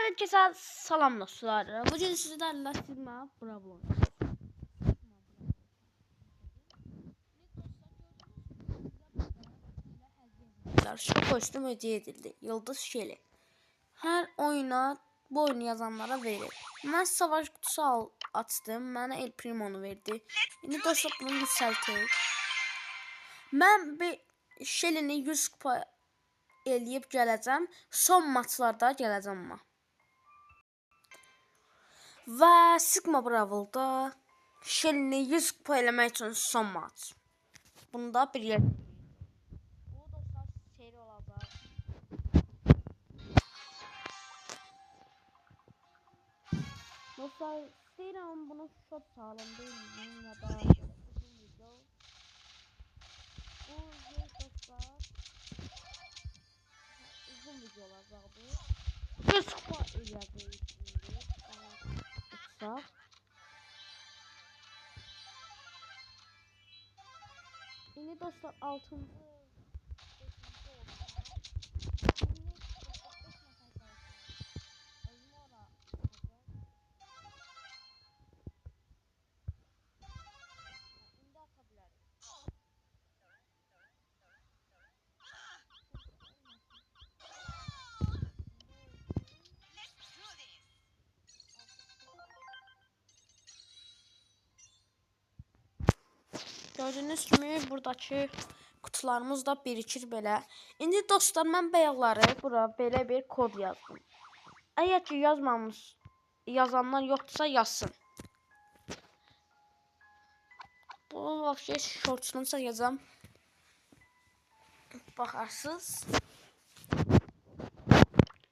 Herkese salam dostlar. Bugün sizlerle Sigma Bravo oynuyoruz. Şu kostüm hediye edildi. Yıldız Şeli. Her oyuna bu oyunu yazanlara verir. Ben savaş kutusu açtım. Bana El Primo'nu verdi. Şimdi dostlar bunu yükselteyim. Ben bir Şeli'ni 100 kupa eləyib gələcəm. Son maçlarda gələcəm amma. Və Sigma Bravol'da Şeli'ni 100 kupa eləmək üçün son maç. Bunda bir yer. Bu dostlar seri olacaq. Dostlar istəyirəm bunu short sağlam deyil ya da uzun video. Bu yer dostlar uzun video olacaq bu. 100 kupa eləyəcəyik şimdi. Sağ. Şimdi dostlar 6. Gördüğünüz gibi buradaki kutularımız da birikir belə. İndi dostlar mən bayaqları bura belə bir kod yazdım. Əgər ki yazanlar yoxdursa yazsın. Bu vəbşə shortsunu sayacağım. Baxarsınız.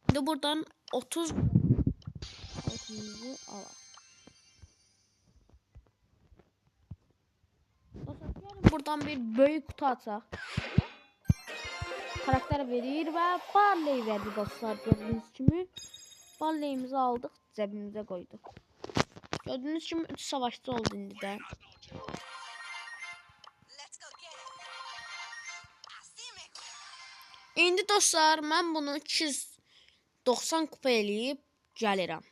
İndi buradan 30 alaq. Buradan bir böyük kutu açaq. Karakter verir ve Barley verdi dostlar. Gördüğünüz gibi Barley'imizi aldık, cebimize koyduk. Gördüğünüz gibi 3 savaşçı oldu indi də. İndi dostlar mən bunu 290 kupa eləyib gəlirəm.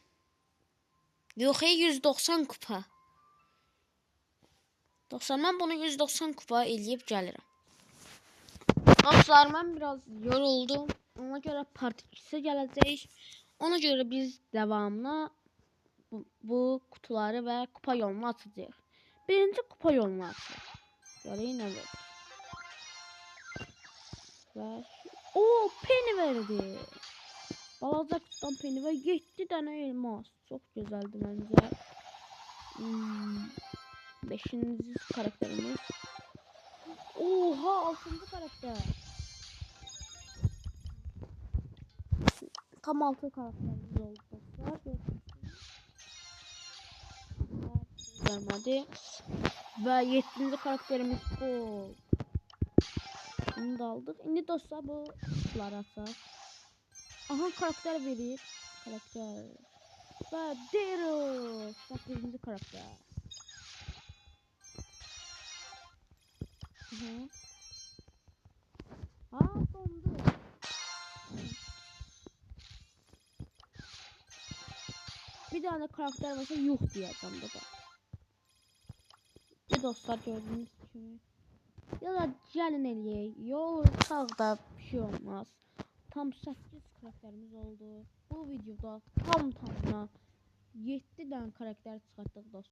Yox, 190 kupa. Dostlar mən bunu 190 kupa eləyib gəlirəm. Dostlar mən biraz yoruldum. Ona görə part 2'si gələcək. Ona görə biz devamlı bu kutuları ve kupa yolunu açacağıq. Birinci kupa yolunu açacağıq. Görəyin nə verir. Və o Penny verdi. Balaca kutudan Penny ve 7 tane elmas. Çok güzeldi bence. 5. karakterimiz. Oha 6. karakter. Tam 6 karakterimiz oldu dostlar. Gelmedi. Ve 7. karakterimiz bu. Bunu da aldık. Şimdi dostlar bu kutuları açar. Aha karakter verir. Karakter. Ve Daryl. 8. karakter. Ha dondu. Bir tane karakter varsa yuh diyeceğim burada. Ve dostlar gördüğünüz gibi. Ya da gelin eləyək. Yorsaq da bir şey olmaz. Tam 8 karakterimiz oldu. Bu videoda tam tamına 7 tane karakter çıxartdıq dostlar.